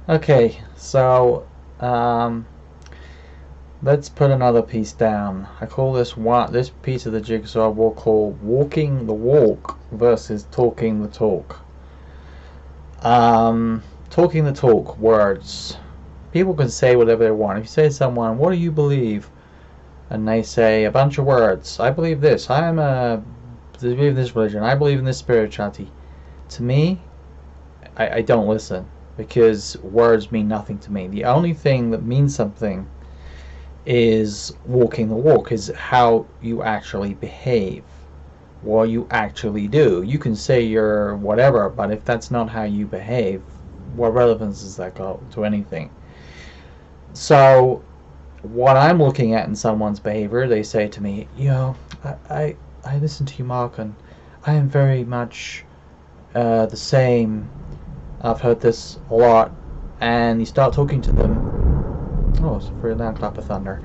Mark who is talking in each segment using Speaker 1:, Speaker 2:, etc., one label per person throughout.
Speaker 1: Okay, so um, let's put another piece down. I call this piece of the jigsaw we'll call walking the walk versus talking the talk. Talking the talk, words. People can say whatever they want. If you say to someone, "What do you believe?" and they say a bunch of words. I believe this. I believe in this religion. I believe in this spirituality. To me, I don't listen because words mean nothing to me. The only thing that means something is walking the walk, is how you actually behave, what you actually do. You can say you're whatever, but if that's not how you behave, what relevance does that go to anything? So, what I'm looking at in someone's behavior, they say to me, I listen to you, Mark, and I am very much the same. I've heard this a lot. And you start talking to them. Oh, it's a very loud clap of thunder.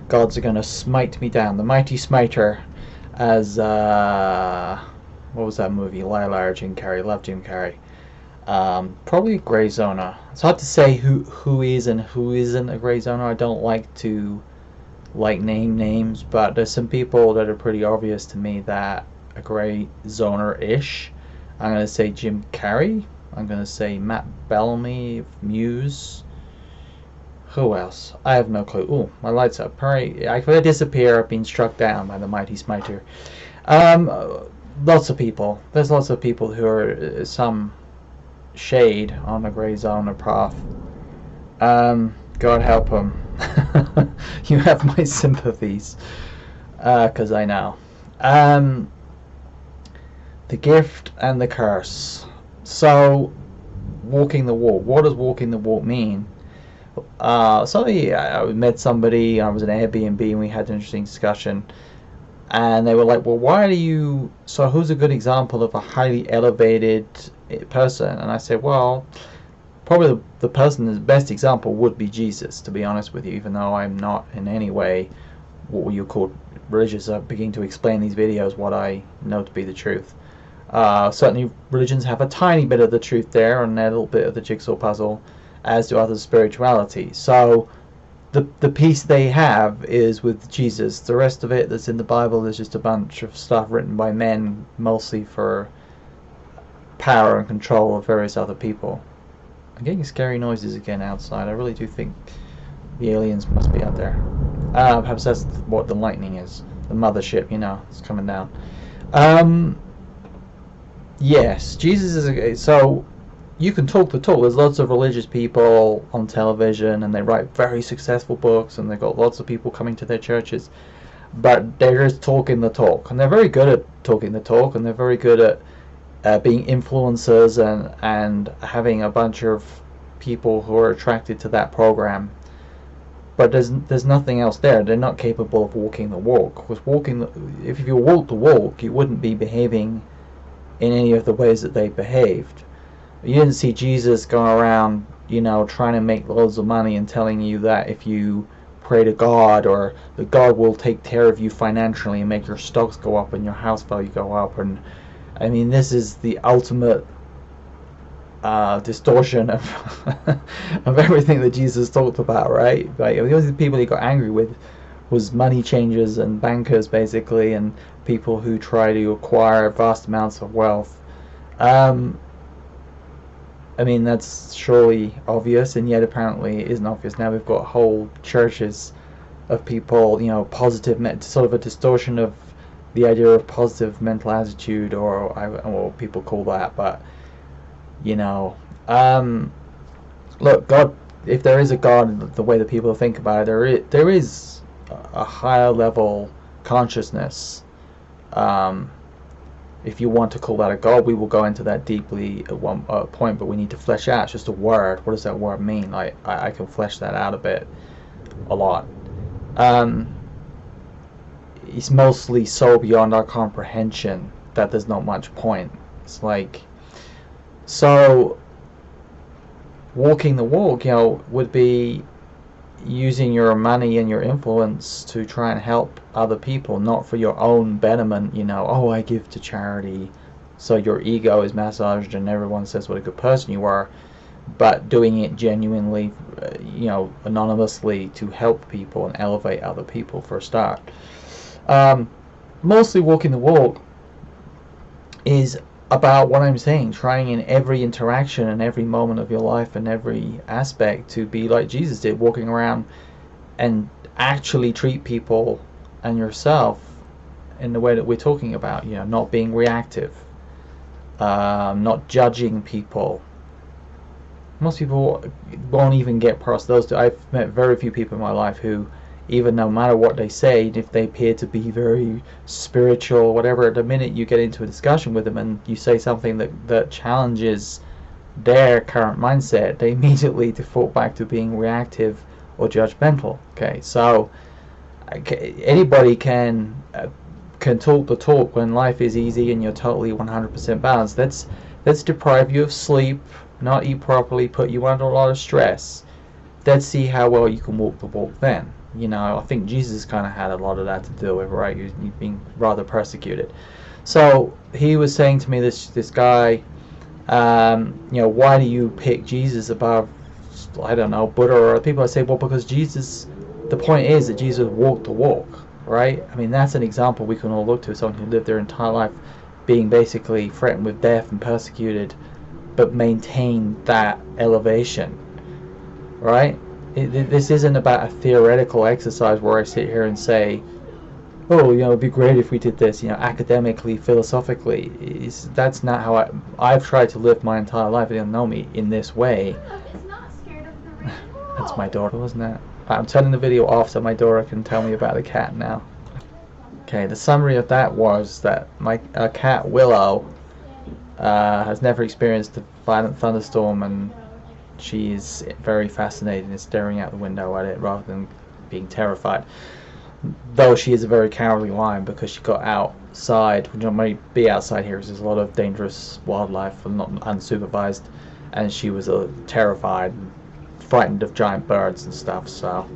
Speaker 1: Gods are going to smite me down. The mighty smiter, as what was that movie? Lila, Jim Carrey. Love Jim Carrey. Probably a grey zoner. It's hard to say who is and who isn't a grey zoner. I don't like to name names, but there's some people that are pretty obvious to me that are grey zoner-ish. I'm gonna say Jim Carrey. I'm gonna say Matt Bellamy of Muse. Who else? I have no clue. Ooh, my lights up. Hurry! I could disappear. I've been struck down by the mighty smiter. Um, Lots of people. There's lots of people who are some shade on the grey zone path. God help them. You have my sympathies, because I know. The gift and the curse. So, walking the walk. What does walking the walk mean? I met somebody. I was in Airbnb and we had an interesting discussion. And they were like, "Well, why do you? So, who's a good example of a highly elevated person?" And I said, "Well, probably the person, the best example would be Jesus, to be honest with you, even though I'm not in any way what you call religious. I begin to explain these videos what I know to be the truth. Certainly religions have a tiny bit of the truth there and a little bit of the jigsaw puzzle, as do other spirituality. So the piece they have is with Jesus. The rest of it that's in the Bible is just a bunch of stuff written by men, mostly for power and control of various other people." I'm getting scary noises again outside. I really do think the aliens must be out there. Perhaps that's what the lightning is. The mothership, it's coming down. Yes, Jesus is so you can talk the talk. There's lots of religious people on television, and they write very successful books, and they've got lots of people coming to their churches, but they're just talking the talk, and they're very good at talking the talk, and they're very good at being influencers and having a bunch of people who are attracted to that program. But there's nothing else there. They're not capable of walking the walk. Because if you walk the walk, you wouldn't be behaving in any of the ways that they behaved. You didn't see Jesus going around, trying to make loads of money and telling you that if you pray to God, or that God will take care of you financially and make your stocks go up and your house value go up. And I mean, this is the ultimate distortion of of everything that Jesus talked about, right? Like, the only people he got angry with was money changers and bankers, basically, and people who try to acquire vast amounts of wealth. I mean, that's surely obvious, and yet apparently it isn't obvious. Now we've got whole churches of people, positive, sort of a distortion of the idea of positive mental attitude, or what people call that. But look, God, if there is a God, the way that people think about it, there is a higher level consciousness. If you want to call that a God, we will go into that deeply at one point, but we need to flesh out. It's just a word. What does that word mean? Like, I can flesh that out a lot. It's mostly so beyond our comprehension that there's not much point. It's like, so walking the walk, would be using your money and your influence to try and help other people, not for your own betterment. Oh, I give to charity, so your ego is massaged and everyone says what a good person you are. but doing it genuinely, anonymously to help people and elevate other people for a start. Mostly walking the walk is about what I'm saying, trying in every interaction and every moment of your life and every aspect to be like Jesus did, walking around and actually treat people and yourself in the way that we're talking about, not being reactive, not judging people. Most people won't even get past those two. I've met very few people in my life who, even no matter what they say, if they appear to be very spiritual or whatever, the minute you get into a discussion with them and you say something that challenges their current mindset, they immediately default back to being reactive or judgmental. Okay, so anybody can talk the talk when life is easy and you're totally 100% balanced. Let's deprive you of sleep, not eat properly, put you under a lot of stress. Let's see how well you can walk the walk then. I think Jesus kind of had a lot of that to do with, right? You've been rather persecuted. So he was saying to me, this guy, why do you pick Jesus above, I don't know, Buddha or other people? I say, well, because the point is that Jesus walked the walk, right? I mean, that's an example we can all look to, someone who lived their entire life being basically threatened with death and persecuted, but maintained that elevation, right? This isn't about a theoretical exercise where I sit here and say, oh, it'd be great if we did this, academically, philosophically. That's not how I've tried to live my entire life. They don't know me in this way.
Speaker 2: It's not scared of the rainbow.
Speaker 1: That's my daughter, wasn't it? I'm turning the video off so my daughter can tell me about the cat now. Okay, the summary of that was that my cat Willow has never experienced a violent thunderstorm, and she's very fascinated and staring out the window at it rather than being terrified. Though she is a very cowardly lion because she got outside, which may be outside here because there's a lot of dangerous wildlife and not unsupervised, and she was terrified, frightened of giant birds and stuff. So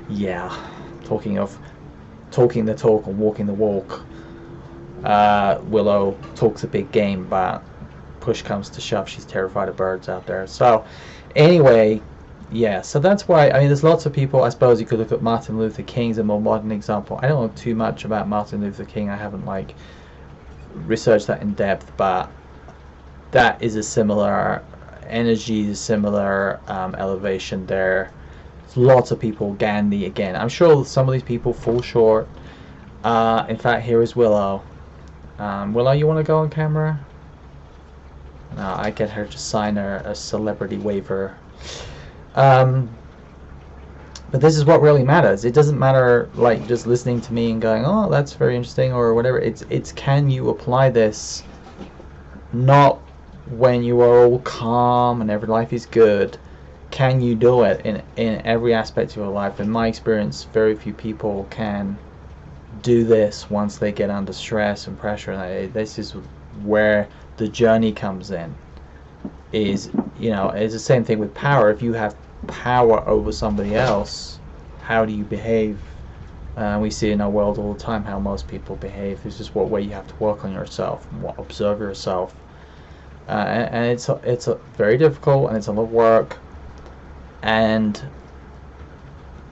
Speaker 1: yeah, talking the talk and walking the walk, Willow talks a big game, but push comes to shove, she's terrified of birds out there. So anyway, yeah, so that's why, I mean, there's lots of people. I suppose you could look at Martin Luther King as a more modern example. I don't know too much about Martin Luther King. I haven't researched that in depth, but that is a similar energy, similar elevation there. There's lots of people. Gandhi again. I'm sure some of these people fall short. In fact, here is Willow. Willow, you want to go on camera? No, I get her to sign a celebrity waiver. But this is what really matters. It doesn't matter just listening to me and going, oh, that's very interesting or whatever. It's can you apply this, not when you are all calm and every life is good. Can you do it in every aspect of your life? In my experience, very few people can do this once they get under stress and pressure. And this is where the journey comes in. It's the same thing with power. If you have power over somebody else, how do you behave? We see in our world all the time how most people behave. This is what way you have to work on yourself, observe yourself, and it's very difficult and it's a lot of work, and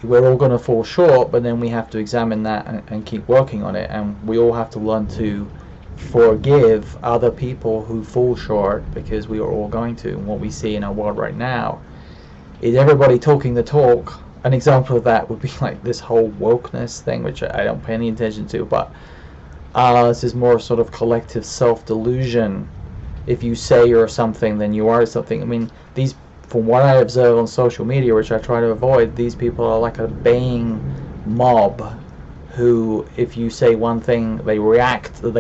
Speaker 1: we're all going to fall short. But then we have to examine that and keep working on it, and we all have to learn to forgive other people who fall short, because we are all going to. And what we see in our world right now is everybody talking the talk. An example of that would be like this whole wokeness thing, which I don't pay any attention to, but this is more sort of collective self-delusion. If you say you're something, then you are something. I mean, from what I observe on social media, which I try to avoid, these people are like a baying mob who, if you say one thing they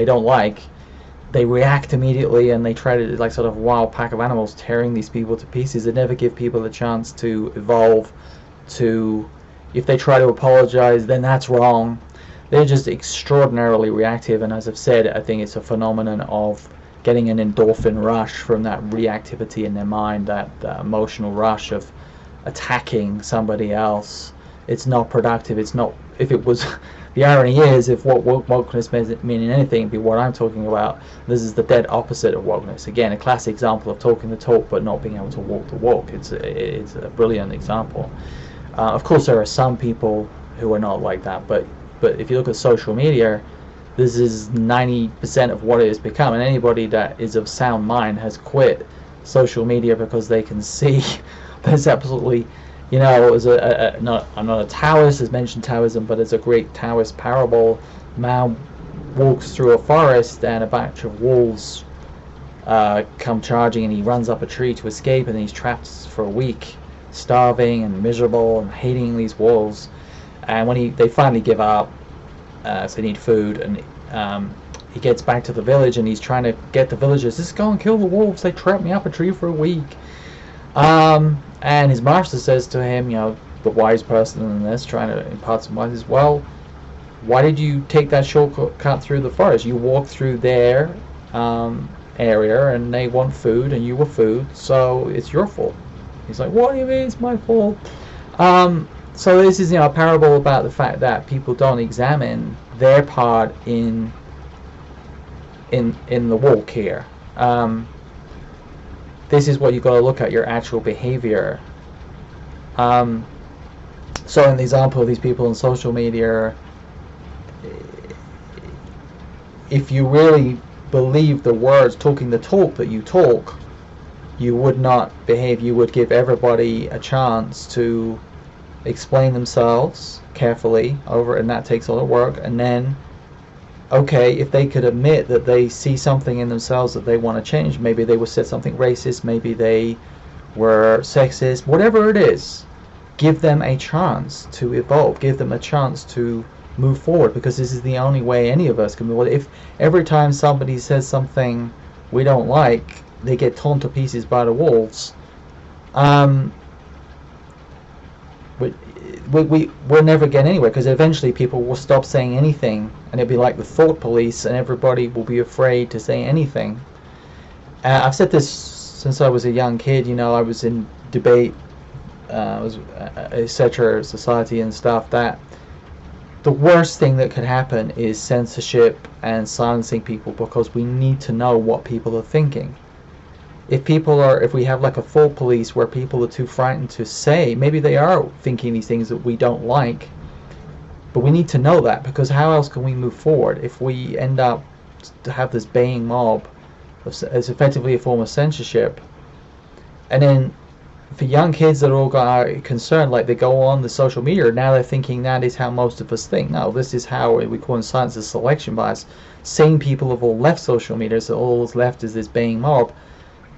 Speaker 1: don't like, they react immediately, and they try to, like sort of wild pack of animals, tearing these people to pieces. They never give people a chance to evolve. If they try to apologize, then that's wrong. They're just extraordinarily reactive, and as I've said, I think it's a phenomenon of getting an endorphin rush from that reactivity in their mind, that emotional rush of attacking somebody else. It's not productive. It's not. If it was the irony is, if what wokeness meaning anything be what I'm talking about, this is the dead opposite of wokeness. Again, a classic example of talking the talk but not being able to walk the walk. It's a brilliant example. Of course, there are some people who are not like that, but if you look at social media, this is 90% of what it has become, and anybody that is of sound mind has quit social media because they can see there's absolutely, as I'm not a Taoist, as mentioned Taoism, but as a great Taoist parable, Mao walks through a forest and a batch of wolves come charging, and he runs up a tree to escape, and he's trapped for a week, starving and miserable and hating these wolves. And when they finally give up, so they need food, and he gets back to the village, and he's trying to get the villagers, just go and kill the wolves, they trapped me up a tree for a week. And his master says to him, the wise person in this, trying to impart some wisdom, well, why did you take that shortcut through the forest? You walked through their area, and they want food, and you were food, so it's your fault. He's like, what do you mean it's my fault? So this is, a parable about the fact that people don't examine their part in the walk here. This is what you've got to look at, your actual behavior. So in the example of these people on social media, if you really believe the words, talking the talk that you talk, you would not behave. You would give everybody a chance to explain themselves carefully over, and that takes a lot of work. And then, okay, if they could admit that they see something in themselves that they want to change, maybe they were said something racist, maybe they were sexist, whatever it is, give them a chance to evolve, give them a chance to move forward, because this is the only way any of us can move forward. If every time somebody says something we don't like, they get torn to pieces by the wolves, we'll never get anywhere, because eventually people will stop saying anything, and it'll be like the thought police, and everybody will be afraid to say anything. I've said this since I was a young kid. I was in debate, etc., society and stuff, that the worst thing that could happen is censorship and silencing people, because we need to know what people are thinking. If we have like a full police where people are too frightened to say, maybe they are thinking these things that we don't like, but we need to know that, because how else can we move forward if we end up to have this baying mob as effectively a form of censorship? And then for young kids that are concerned, like they go on the social media, now they're thinking that is how most of us think. No, this is how we call in science the selection bias. Sane people have all left social media, so all that's left is this baying mob.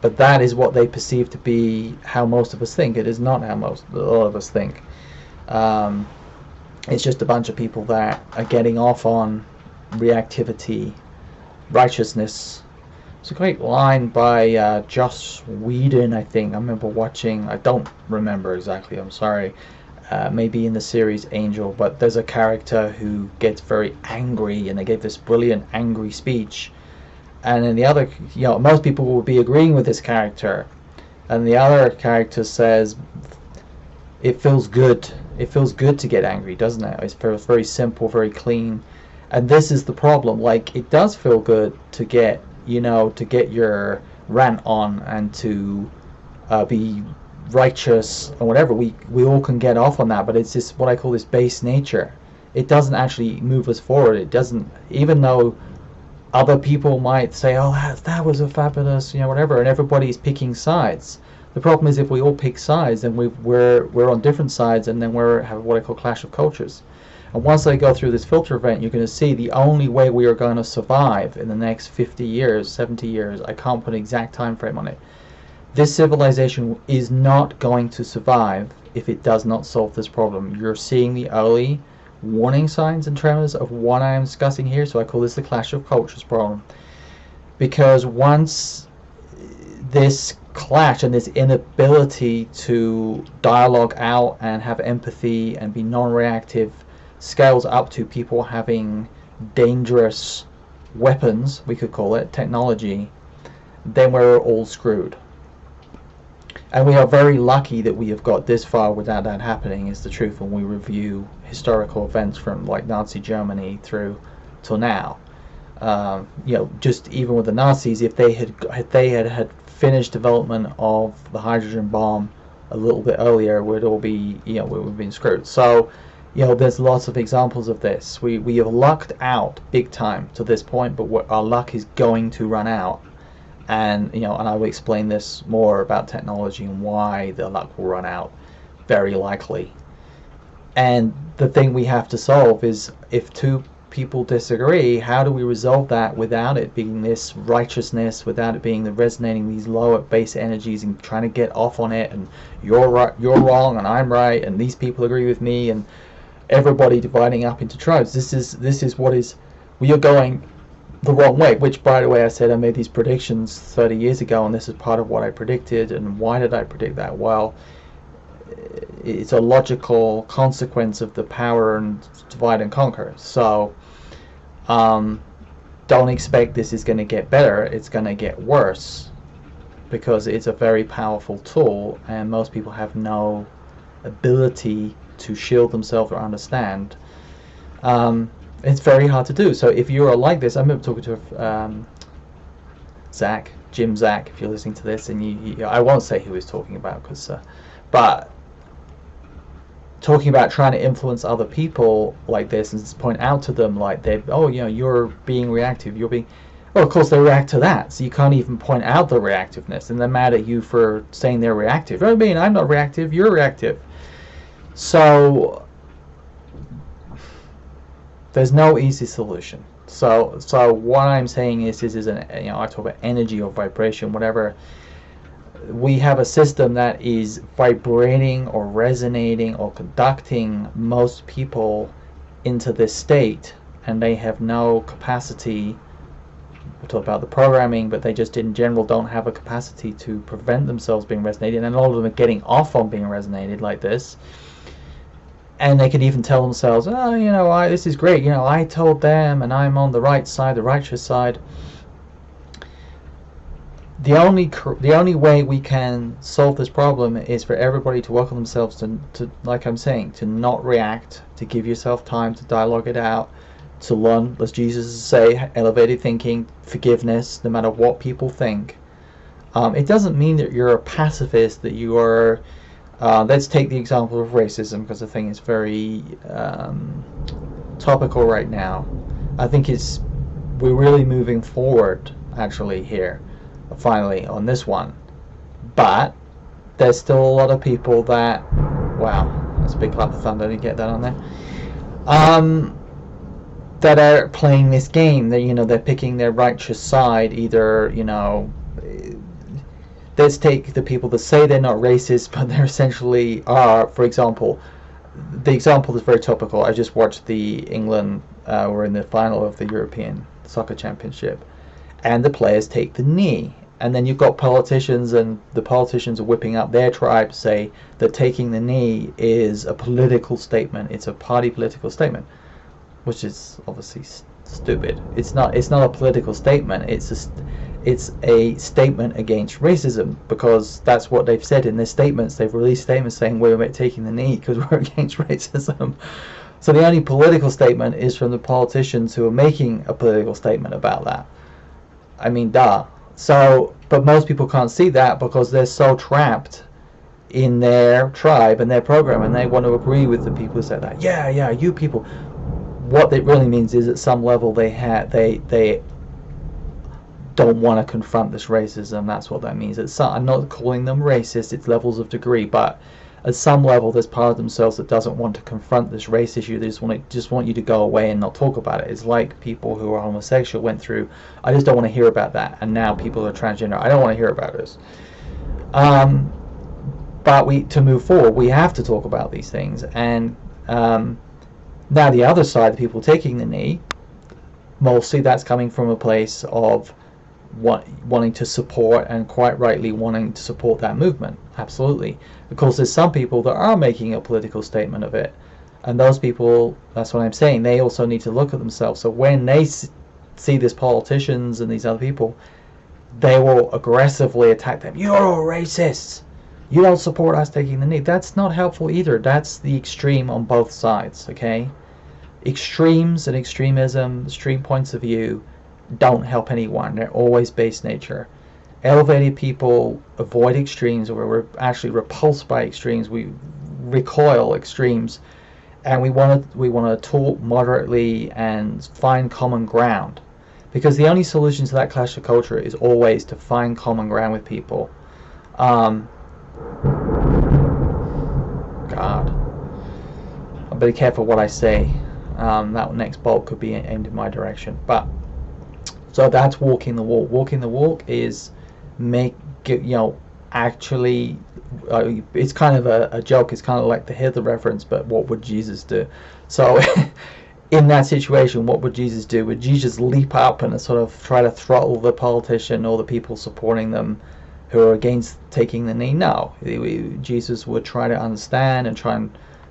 Speaker 1: But that is what they perceive to be how most of us think. It is not how all of us think. It's just a bunch of people that are getting off on reactivity, righteousness. It's a great line by Joss Whedon, I think. I remember watching, I don't remember exactly, I'm sorry. Maybe in the series Angel, but there's a character who gets very angry, and they gave this brilliant angry speech. And then the other, most people will be agreeing with this character, and the other character says, it feels good to get angry, doesn't it? It's very simple, very clean. And this is the problem, like, it does feel good to get your rant on, and to be righteous and whatever. We all can get off on that, but it's just what I call this base nature. It doesn't actually move us forward. It doesn't, even though other people might say, oh, that was a fabulous, whatever, and everybody's picking sides. The problem is, if we all pick sides, then we're on different sides, and then we have what I call clash of cultures. And once I go through this filter event, you're going to see the only way we are going to survive in the next 50 years, 70 years, I can't put an exact time frame on it. This civilization is not going to survive if it does not solve this problem. You're seeing the early warning signs and tremors of what I am discussing here, so I call this the clash of cultures problem. Because once this clash and this inability to dialogue out and have empathy and be non-reactive scales up to people having dangerous weapons, we could call it, technology, then we're all screwed. And we are very lucky that we have got this far without that happening, is the truth, when we review historical events from like Nazi Germany through till now. Just even with the Nazis, if they had finished development of the hydrogen bomb a little bit earlier, we'd all be, we would have been screwed. So, there's lots of examples of this. We have lucked out big time to this point, but our luck is going to run out. And and I will explain this more about technology and why the luck will run out, very likely. And the thing we have to solve is, if two people disagree, how do we resolve that without it being this righteousness, without it being the resonating these lower base energies and trying to get off on it, and you're right, you're wrong, and I'm right, and these people agree with me, and everybody dividing up into tribes. This is what is, we are going the wrong way. Which, by the way, I said I made these predictions 30 years ago, and this is part of what I predicted. And why did I predict that? Well, it's a logical consequence of the power and divide and conquer. So don't expect this is going to get better. It's going to get worse, because it's a very powerful tool, and most people have no ability to shield themselves or understand. It's very hard to do. So if you're like this, I remember talking to Jim Zach, if you're listening to this, and I won't say who he's talking about, but talking about trying to influence other people like this, and just point out to them like you're being reactive, well, of course they react to that, so you can't even point out the reactiveness, and they're mad at you for saying they're reactive. You know what I mean? I'm not reactive, you're reactive. So there's no easy solution. So what I'm saying is I talk about energy or vibration, whatever. We have a system that is vibrating or resonating or conducting most people into this state, and they have no capacity. We'll talk about the programming, but they just in general don't have a capacity to prevent themselves being resonated, and all of them are getting off on being resonated like this. And they can even tell themselves, this is great, I told them, and I'm on the right side, the righteous side. The only way we can solve this problem is for everybody to work on themselves to, like I'm saying, to not react, to give yourself time to dialogue it out, to learn, as Jesus say, elevated thinking, forgiveness, no matter what people think. It doesn't mean that you're a pacifist, that you are... let's take the example of racism, because the thing is very topical right now. I think we're really moving forward, actually, here, finally, on this one. But there's still a lot of people that... Wow, that's a big clap of thunder. Did you get that on there? That are playing this game. That they're picking their righteous side, either, let's take the people that say they're not racist, but they essentially are. For example, the example is very topical. I just watched the England were in the final of the European Soccer Championship, and the players take the knee. And then you've got politicians, and the politicians are whipping up their tribe to say that taking the knee is a political statement. It's a party political statement, which is obviously stupid. It's not a political statement. It's a statement against racism, because that's what they've said in their statements. They've released statements saying we're taking the knee because we're against racism. So the only political statement is from the politicians who are making a political statement about that. I mean, duh. So, but most people can't see that because they're so trapped in their tribe and their program, and they want to agree with the people who say that. Yeah, you people. What it really means is, at some level, they don't want to confront this racism. That's what that means. I'm not calling them racist. It's levels of degree, but at some level, there's part of themselves that doesn't want to confront this race issue. They just want you to go away and not talk about it. It's like people who are homosexual went through, I just don't want to hear about that. And now people are transgender, I don't want to hear about this. But to move forward, we have to talk about these things. And now the other side, the people taking the knee, mostly that's coming from a place of wanting to support, and quite rightly wanting to support that movement. Absolutely. Of course, there's some people that are making a political statement of it, and those people, that's what I'm saying, they also need to look at themselves. So when they see these politicians and these other people, they will aggressively attack them. You're all racists. you don't support us taking the knee. That's not helpful either. That's the extreme on both sides, okay? Extremes and extremism, extreme points of view don't help anyone. They're always base nature. Elevated people avoid extremes, or we're actually repulsed by extremes. We recoil extremes, and we want to talk moderately and find common ground, because the only solution to that clash of culture is always to find common ground with people. God, I better be careful what I say. That next bolt could be aimed in my direction. But so that's walking the walk. Walking the walk is actually, it's kind of a joke. It's kind of like the Hitler reference, but what would Jesus do? So in that situation, what would Jesus do? Would Jesus leap up and sort of try to throttle the politician or the people supporting them who are against taking the knee? No. Jesus would try to understand and try and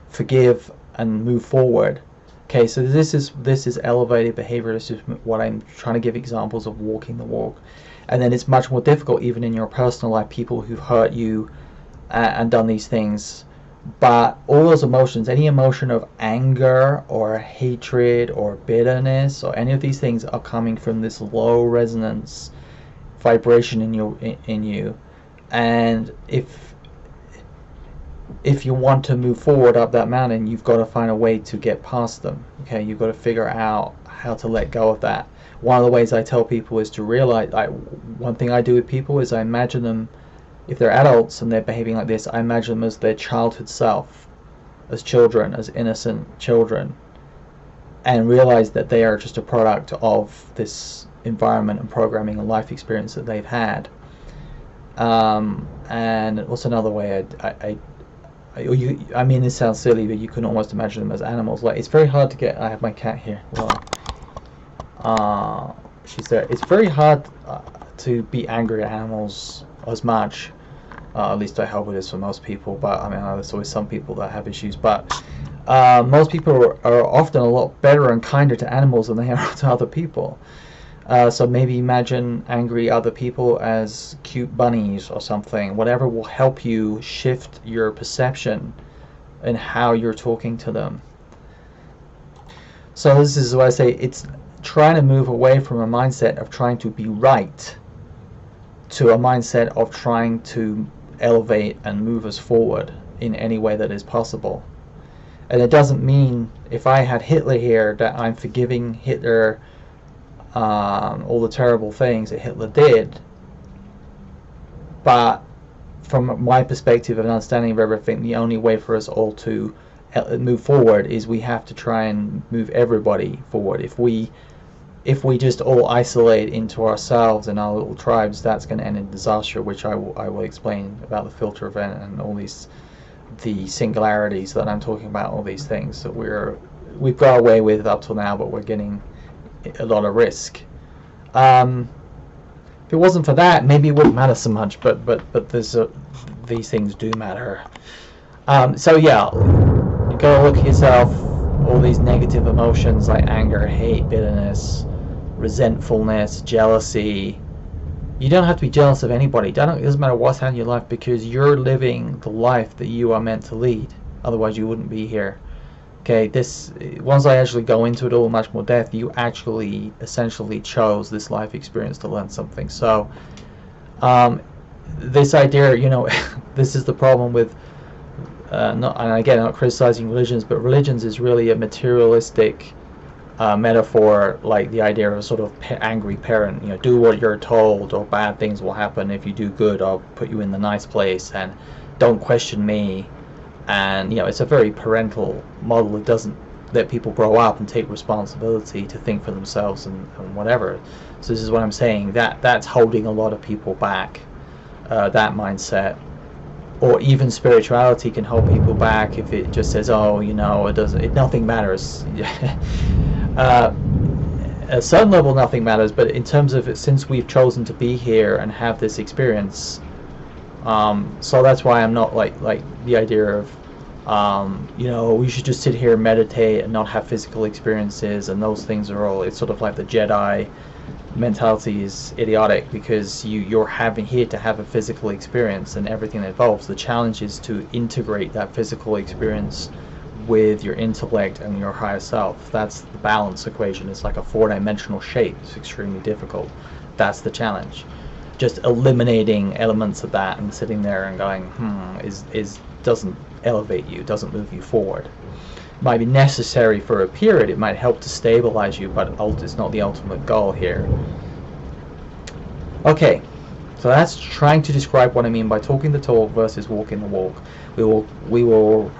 Speaker 1: forgive and move forward. Okay, so this is elevated behavior. This is what I'm trying to give examples of walking the walk. And then it's much more difficult even in your personal life, people who've hurt you and done these things. But all those emotions, any emotion of anger or hatred or bitterness or any of these things, are coming from this low resonance vibration in you. And if you want to move forward up that mountain, you've got to find a way to get past them. Okay, you've got to figure out how to let go of that. One of the ways I tell people is to realize, one thing I do with people is I imagine them, if they're adults and they're behaving like this, I imagine them as their childhood self, as children, as innocent children, and realize that they are just a product of this environment and programming and life experience that they've had. And what's another way? I mean, this sounds silly, but you can almost imagine them as animals. Like, it's very hard to get. I have my cat here. She's there. It's very hard to be angry at animals as much. At least I hope it is for most people. But I mean, there's always some people that have issues. But most people are often a lot better and kinder to animals than they are to other people. So maybe imagine angry other people as cute bunnies or something. Whatever will help you shift your perception and how you're talking to them. So this is what I say. It's trying to move away from a mindset of trying to be right to a mindset of trying to elevate and move us forward in any way that is possible. And it doesn't mean, if I had Hitler here, that I'm forgiving Hitler all the terrible things that Hitler did. But from my perspective of understanding of everything, the only way for us all to move forward is we have to try and move everybody forward. If we just all isolate into ourselves and our little tribes, that's going to end in disaster, which I will explain about the filter event and all the singularities that I'm talking about, all these things that we've got away with up till now, but we're getting a lot of risk. If it wasn't for that, maybe it wouldn't matter so much, but there's these things do matter. So yeah, you gotta look at yourself, all these negative emotions like anger, hate, bitterness, resentfulness, jealousy. You don't have to be jealous of anybody. It doesn't matter what's happening in your life, because you're living the life that you are meant to lead. Otherwise you wouldn't be here. Okay, once I actually go into it all in much more depth, you actually essentially chose this life experience to learn something. So this idea, this is the problem with not criticizing religions, but religions is really a materialistic metaphor, like the idea of a sort of angry parent. Do what you're told, or bad things will happen. If you do good, I'll put you in the nice place, and don't question me. And it's a very parental model. It doesn't let people grow up and take responsibility to think for themselves and whatever. So this is what I'm saying, that's holding a lot of people back, that mindset. Or even spirituality can hold people back if it just says, nothing matters. At a certain level nothing matters, but in terms of since we've chosen to be here and have this experience, so that's why I'm not like the idea of we should just sit here and meditate and not have physical experiences, and those things are all, it's sort of like the Jedi mentality is idiotic, because you're having here to have a physical experience and everything that involves. The challenge is to integrate that physical experience with your intellect and your higher self. That's the balance equation. It's like a four-dimensional shape. It's extremely difficult. That's the challenge. Just eliminating elements of that and sitting there and going, is doesn't elevate you, doesn't move you forward. Might be necessary for a period, it might help to stabilize you, but it's not the ultimate goal here. Okay, so that's trying to describe what I mean by talking the talk versus walking the walk. We will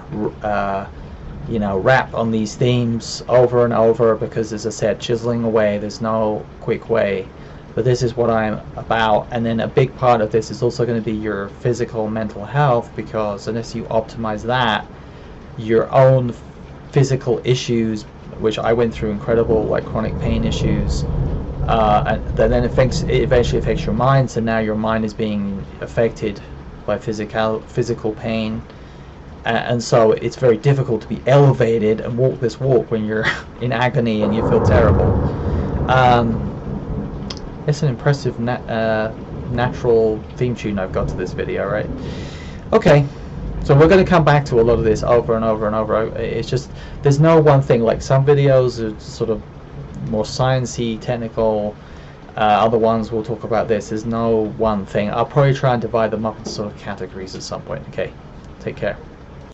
Speaker 1: you know, rap on these themes over and over, because, as I said, chiseling away, there's no quick way. But this is what I'm about. And then a big part of this is also going to be your physical, mental health, because unless you optimize that, your own physical issues, which I went through, incredible like chronic pain issues, and then it eventually affects your mind. So now your mind is being affected by physical pain, and so it's very difficult to be elevated and walk this walk when you're in agony and you feel terrible. It's an impressive natural theme tune I've got to this video, right? Okay. So we're going to come back to a lot of this over and over and over. It's just, there's no one thing. Like, some videos are sort of more sciencey, technical. Other ones we'll talk about this. There's no one thing. I'll probably try and divide them up into sort of categories at some point. Okay, take care.